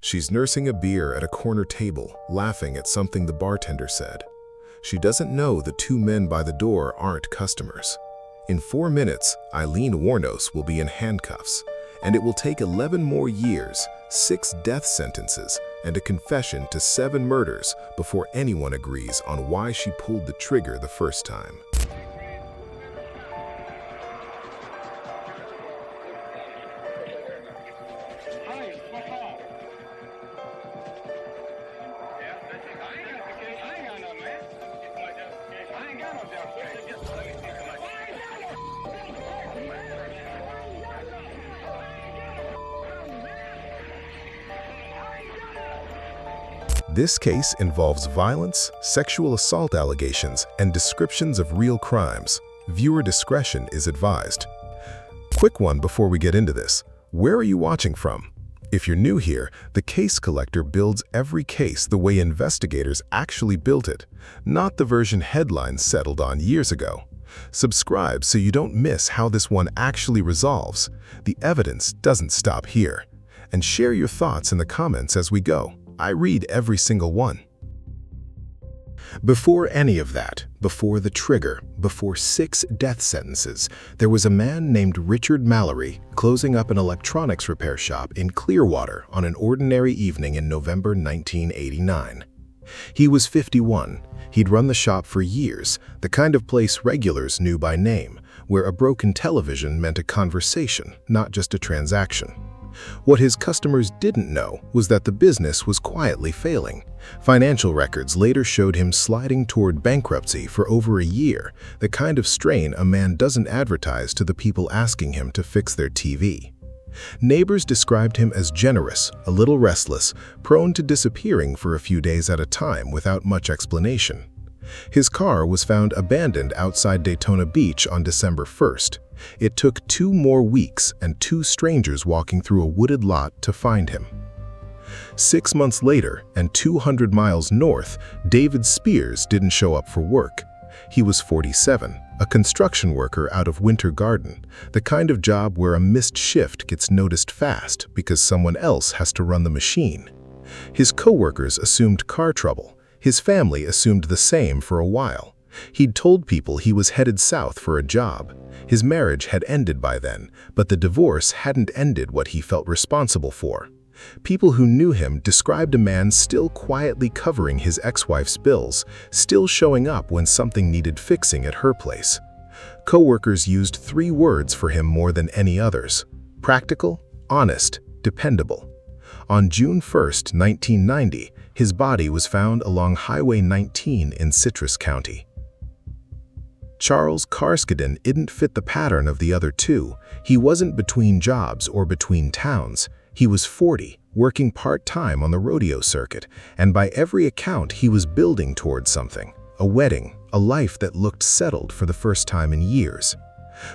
She's nursing a beer at a corner table, laughing at something the bartender said. She doesn't know the two men by the door aren't customers. In 4 minutes, Aileen Wuornos will be in handcuffs, and it will take 11 more years, 6 death sentences, and a confession to 7 murders before anyone agrees on why she pulled the trigger the first time. This case involves violence, sexual assault allegations, and descriptions of real crimes. Viewer discretion is advised. Quick one before we get into this. Where are you watching from? If you're new here, the Case Collector builds every case the way investigators actually built it, not the version headlines settled on years ago. Subscribe so you don't miss how this one actually resolves. The evidence doesn't stop here. And share your thoughts in the comments as we go. I read every single one. Before any of that, before the trigger, before 6 death sentences, there was a man named Richard Mallory closing up an electronics repair shop in Clearwater on an ordinary evening in November 1989. He was 51. He'd run the shop for years, the kind of place regulars knew by name, where a broken television meant a conversation, not just a transaction. What his customers didn't know was that the business was quietly failing. Financial records later showed him sliding toward bankruptcy for over a year, the kind of strain a man doesn't advertise to the people asking him to fix their TV. Neighbors described him as generous, a little restless, prone to disappearing for a few days at a time without much explanation. His car was found abandoned outside Daytona Beach on December 1st. It took 2 more weeks and 2 strangers walking through a wooded lot to find him. 6 months later, and 200 miles north, David Spears didn't show up for work. He was 47, a construction worker out of Winter Garden, the kind of job where a missed shift gets noticed fast because someone else has to run the machine. His co-workers assumed car trouble. His family assumed the same for a while. He'd told people he was headed south for a job. His marriage had ended by then, but the divorce hadn't ended what he felt responsible for. People who knew him described a man still quietly covering his ex-wife's bills, still showing up when something needed fixing at her place. Co-workers used 3 words for him more than any others: practical, honest, dependable. On June 1st, 1990, his body was found along Highway 19 in Citrus County. Charles Carskaddon didn't fit the pattern of the other 2. He wasn't between jobs or between towns. He was 40, working part-time on the rodeo circuit, and by every account he was building towards something: a wedding, a life that looked settled for the first time in years.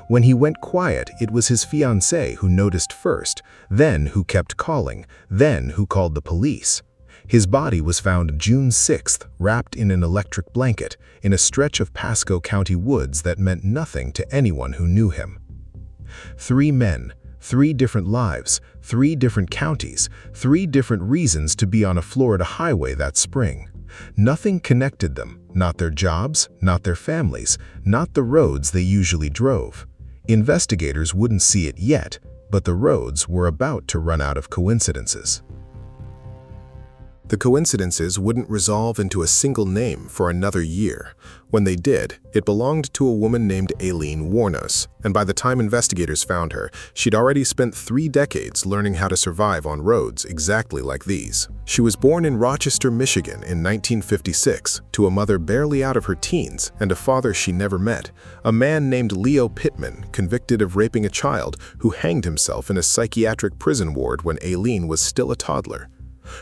When he went quiet, it was his fiancée who noticed first, then who kept calling, then who called the police. His body was found June 6th, wrapped in an electric blanket, in a stretch of Pasco County woods that meant nothing to anyone who knew him. 3 men, 3 different lives, 3 different counties, 3 different reasons to be on a Florida highway that spring. Nothing connected them, not their jobs, not their families, not the roads they usually drove. Investigators wouldn't see it yet, but the roads were about to run out of coincidences. The coincidences wouldn't resolve into a single name for another year. When they did, it belonged to a woman named Aileen Wuornos, and by the time investigators found her, she'd already spent 3 decades learning how to survive on roads exactly like these. She was born in Rochester, Michigan in 1956, to a mother barely out of her teens and a father she never met, a man named Leo Pittman, convicted of raping a child who hanged himself in a psychiatric prison ward when Aileen was still a toddler.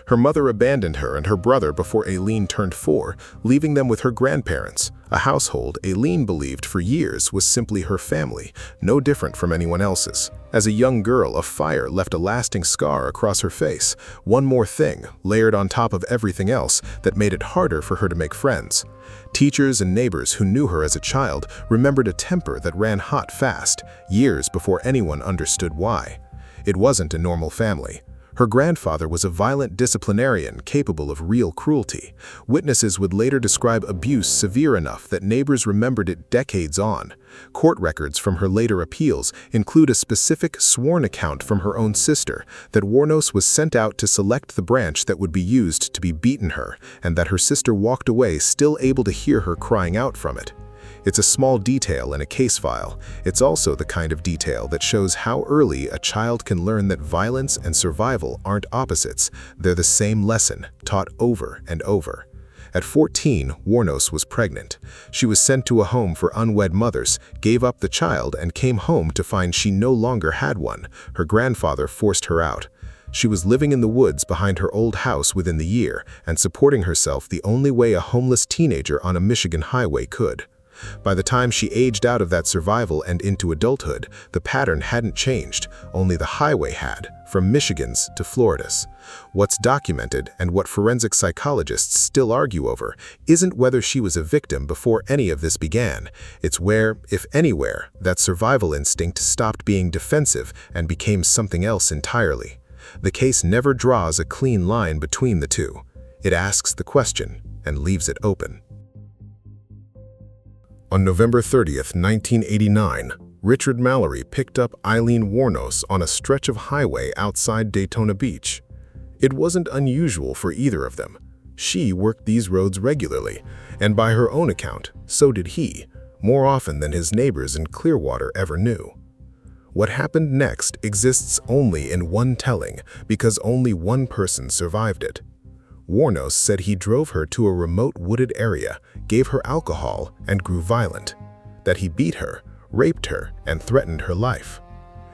Her mother abandoned her and her brother before Aileen turned 4, leaving them with her grandparents, a household Aileen believed for years was simply her family, no different from anyone else's. As a young girl, a fire left a lasting scar across her face, one more thing, layered on top of everything else, that made it harder for her to make friends. Teachers and neighbors who knew her as a child remembered a temper that ran hot fast, years before anyone understood why. It wasn't a normal family. Her grandfather was a violent disciplinarian capable of real cruelty. Witnesses would later describe abuse severe enough that neighbors remembered it decades on. Court records from her later appeals include a specific sworn account from her own sister that Wuornos was sent out to select the branch that would be used to be beaten her, and that her sister walked away still able to hear her crying out from it. It's a small detail in a case file. It's also the kind of detail that shows how early a child can learn that violence and survival aren't opposites. They're the same lesson, taught over and over. At 14, Wuornos was pregnant. She was sent to a home for unwed mothers, gave up the child, and came home to find she no longer had one. Her grandfather forced her out. She was living in the woods behind her old house within the year and supporting herself the only way a homeless teenager on a Michigan highway could. By the time she aged out of that survival and into adulthood, the pattern hadn't changed, only the highway had, from Michigan's to Florida's. What's documented, and what forensic psychologists still argue over, isn't whether she was a victim before any of this began. It's where, if anywhere, that survival instinct stopped being defensive and became something else entirely. The case never draws a clean line between the two. It asks the question and leaves it open. On November 30th, 1989, Richard Mallory picked up Aileen Wuornos on a stretch of highway outside Daytona Beach. It wasn't unusual for either of them. She worked these roads regularly, and by her own account, so did he, more often than his neighbors in Clearwater ever knew. What happened next exists only in one telling, because only one person survived it. Wuornos said he drove her to a remote wooded area, gave her alcohol, and grew violent. That he beat her, raped her, and threatened her life.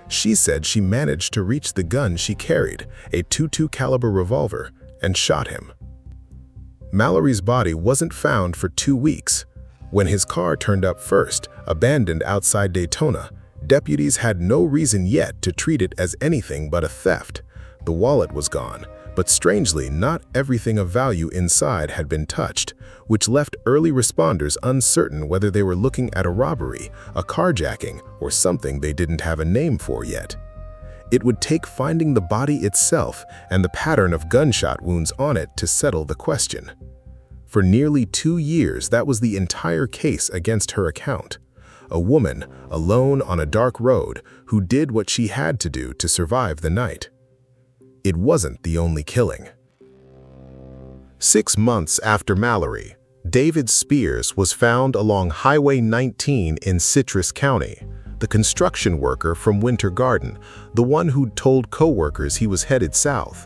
She said she managed to reach the gun she carried, a .22 caliber revolver, and shot him. Mallory's body wasn't found for 2 weeks. When his car turned up first, abandoned outside Daytona, deputies had no reason yet to treat it as anything but a theft. The wallet was gone, but strangely, not everything of value inside had been touched, which left early responders uncertain whether they were looking at a robbery, a carjacking, or something they didn't have a name for yet. It would take finding the body itself and the pattern of gunshot wounds on it to settle the question. For nearly 2 years, that was the entire case against her account. A woman, alone on a dark road, who did what she had to do to survive the night. It wasn't the only killing. 6 months after Mallory, David Spears was found along Highway 19 in Citrus County, the construction worker from Winter Garden, the one who'd told co-workers he was headed south.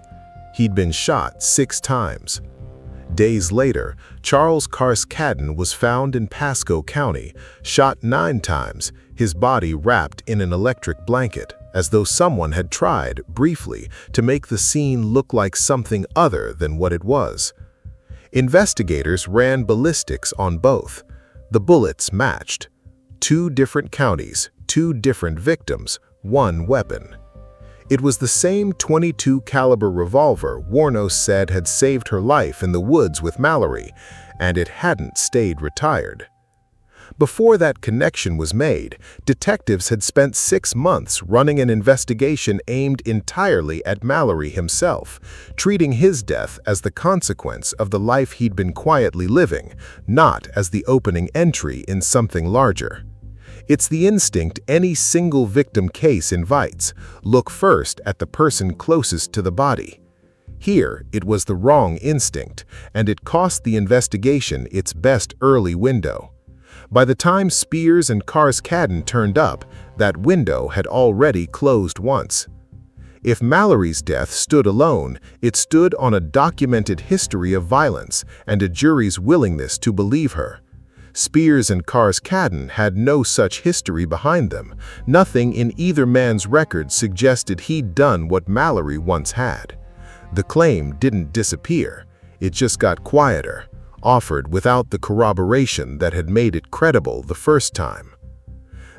He'd been shot 6 times. Days later, Charles Carskaddon was found in Pasco County, shot 9 times, his body wrapped in an electric blanket, as though someone had tried, briefly, to make the scene look like something other than what it was. Investigators ran ballistics on both. The bullets matched. 2 different counties, 2 different victims, 1 weapon. It was the same .22 caliber revolver Wuornos said had saved her life in the woods with Mallory, and it hadn't stayed retired. Before that connection was made, detectives had spent 6 months running an investigation aimed entirely at Mallory himself, treating his death as the consequence of the life he'd been quietly living, not as the opening entry in something larger. It's the instinct any single victim case invites. Look first at the person closest to the body. Here, it was the wrong instinct, and it cost the investigation its best early window. By the time Spears and Carskaddon turned up, that window had already closed once. If Mallory's death stood alone, it stood on a documented history of violence and a jury's willingness to believe her. Spears and Carskaddon had no such history behind them. Nothing in either man's record suggested he'd done what Mallory once had. The claim didn't disappear, it just got quieter, offered without the corroboration that had made it credible the first time.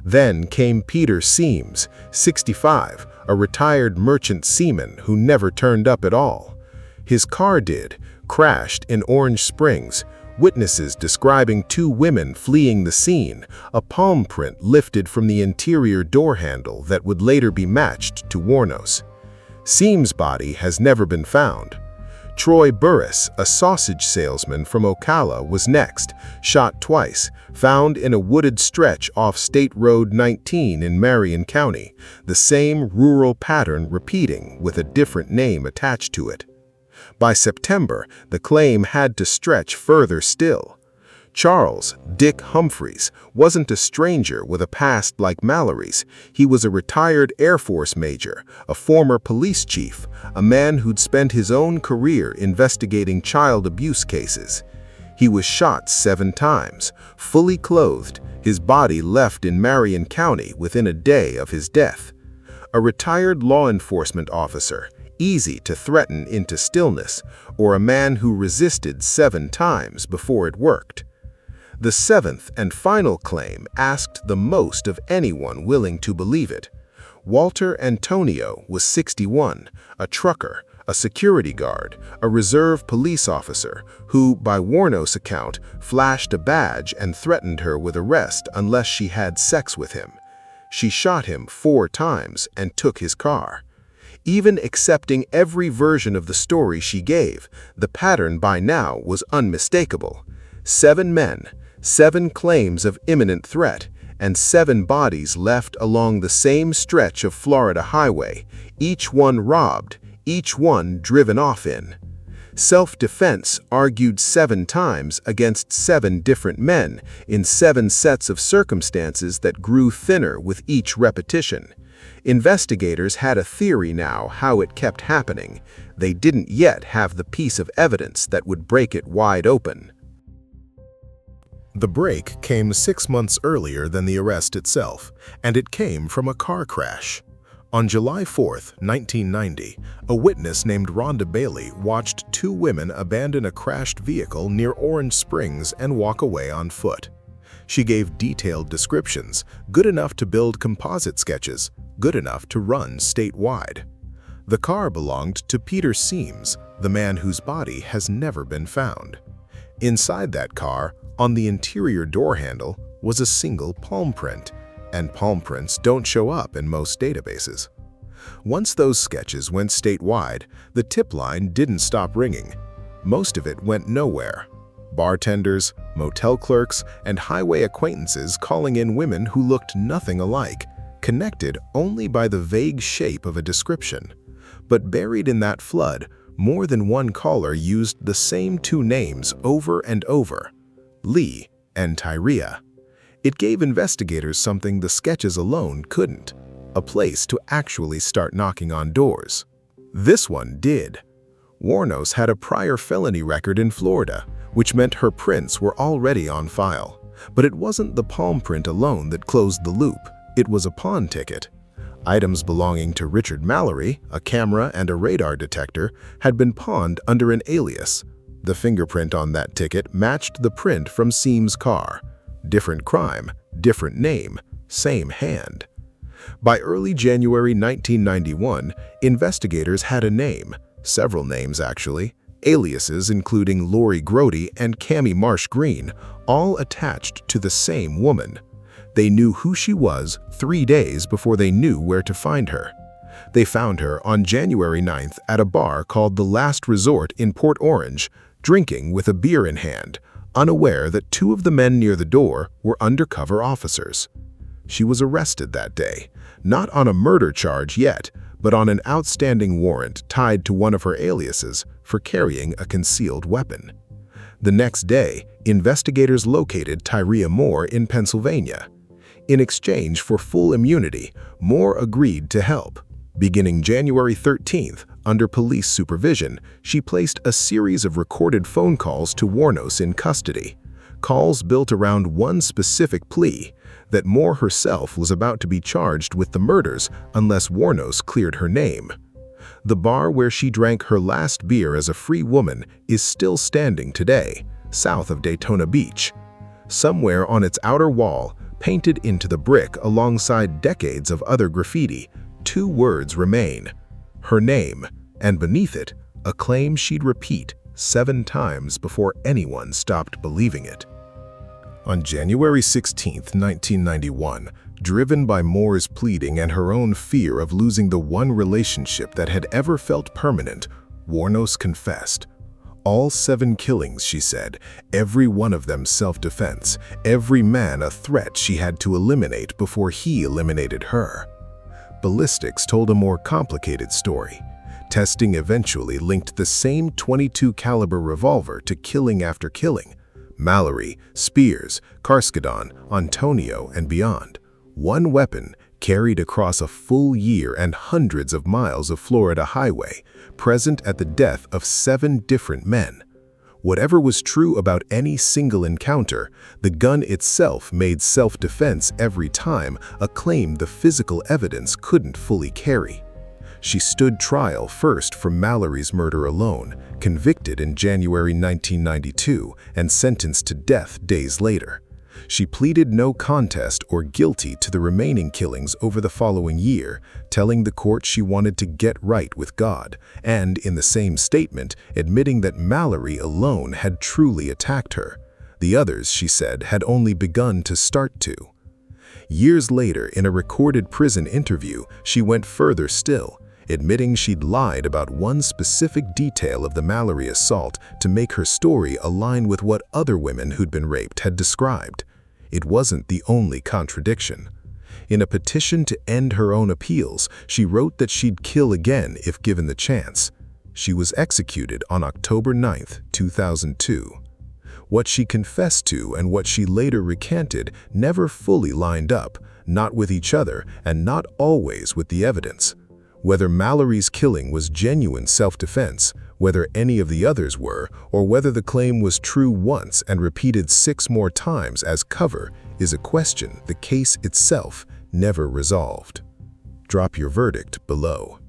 Then came Peter Siems, 65, a retired merchant seaman who never turned up at all. His car did, crashed in Orange Springs, witnesses describing 2 women fleeing the scene, a palm print lifted from the interior door handle that would later be matched to Wuornos. Siems' body has never been found. Troy Burress, a sausage salesman from Ocala, was next, shot twice, found in a wooded stretch off State Road 19 in Marion County, the same rural pattern repeating with a different name attached to it. By September, the claim had to stretch further still. Charles "Dick" Humphreys wasn't a stranger with a past like Mallory's. He was a retired Air Force major, a former police chief, a man who'd spent his own career investigating child abuse cases. He was shot 7 times, fully clothed, his body left in Marion County within a day of his death. A retired law enforcement officer, easy to threaten into stillness, or a man who resisted 7 times before it worked. The 7th and final claim asked the most of anyone willing to believe it. Walter Antonio was 61, a trucker, a security guard, a reserve police officer who, by Wuornos' account, flashed a badge and threatened her with arrest unless she had sex with him. She shot him 4 times and took his car. Even accepting every version of the story she gave, the pattern by now was unmistakable. 7 men, 7 claims of imminent threat, and 7 bodies left along the same stretch of Florida highway, each one robbed, each one driven off in. Self-defense argued 7 times against 7 different men in 7 sets of circumstances that grew thinner with each repetition. Investigators had a theory now how it kept happening. They didn't yet have the piece of evidence that would break it wide open. The break came 6 months earlier than the arrest itself, and it came from a car crash. On July 4, 1990, a witness named Rhonda Bailey watched 2 women abandon a crashed vehicle near Orange Springs and walk away on foot. She gave detailed descriptions, good enough to build composite sketches, good enough to run statewide. The car belonged to Peter Siems, the man whose body has never been found. Inside that car, on the interior door handle, was a single palm print, and palm prints don't show up in most databases. Once those sketches went statewide, the tip line didn't stop ringing. Most of it went nowhere. Bartenders, motel clerks, and highway acquaintances calling in women who looked nothing alike, connected only by the vague shape of a description. But buried in that flood, more than one caller used the same 2 names over and over: Lee and Tyria. It gave investigators something the sketches alone couldn't: a place to actually start knocking on doors. This one did. Wuornos had a prior felony record in Florida, which meant her prints were already on file. But it wasn't the palm print alone that closed the loop. It was a pawn ticket. Items belonging to Richard Mallory, a camera and a radar detector, had been pawned under an alias. The fingerprint on that ticket matched the print from Siems' car. Different crime, different name, same hand. By early January 1991, investigators had a name, several names actually, aliases including Lori Grody and Cammie Marsh Green, all attached to the same woman. They knew who she was 3 days before they knew where to find her. They found her on January 9th at a bar called The Last Resort in Port Orange, drinking with a beer in hand, unaware that 2 of the men near the door were undercover officers. She was arrested that day, not on a murder charge yet, but on an outstanding warrant tied to one of her aliases for carrying a concealed weapon. The next day, investigators located Tyria Moore in Pennsylvania. In exchange for full immunity, Moore agreed to help. Beginning January 13th, under police supervision, she placed a series of recorded phone calls to Wuornos in custody. Calls built around one specific plea, that Moore herself was about to be charged with the murders unless Wuornos cleared her name. The bar where she drank her last beer as a free woman is still standing today, south of Daytona Beach. Somewhere on its outer wall, painted into the brick alongside decades of other graffiti, 2 words remain: her name, and beneath it, a claim she'd repeat 7 times before anyone stopped believing it. On January 16, 1991, Driven by Moore's pleading and her own fear of losing the one relationship that had ever felt permanent, Wuornos confessed. All 7 killings, she said, every one of them self-defense, every man a threat she had to eliminate before he eliminated her. Ballistics told a more complicated story. Testing eventually linked the same .22 caliber revolver to killing after killing. Mallory, Spears, Carskaddon, Antonio, and beyond. One weapon carried across a full year and hundreds of miles of Florida highway, present at the death of 7 different men. Whatever was true about any single encounter, the gun itself made self-defense every time a claim the physical evidence couldn't fully carry. She stood trial first for Mallory's murder alone, convicted in January 1992 and sentenced to death days later. She pleaded no contest or guilty to the remaining killings over the following year, telling the court she wanted to get right with God, and in the same statement, admitting that Mallory alone had truly attacked her. The others, she said, had only begun to start to. Years later, in a recorded prison interview, she went further still, admitting she'd lied about one specific detail of the Mallory assault to make her story align with what other women who'd been raped had described. It wasn't the only contradiction. In a petition to end her own appeals, she wrote that she'd kill again if given the chance. She was executed on October 9, 2002. What she confessed to and what she later recanted never fully lined up, not with each other and not always with the evidence. Whether Mallory's killing was genuine self-defense, whether any of the others were, or whether the claim was true once and repeated 6 more times as cover, is a question the case itself never resolved. Drop your verdict below.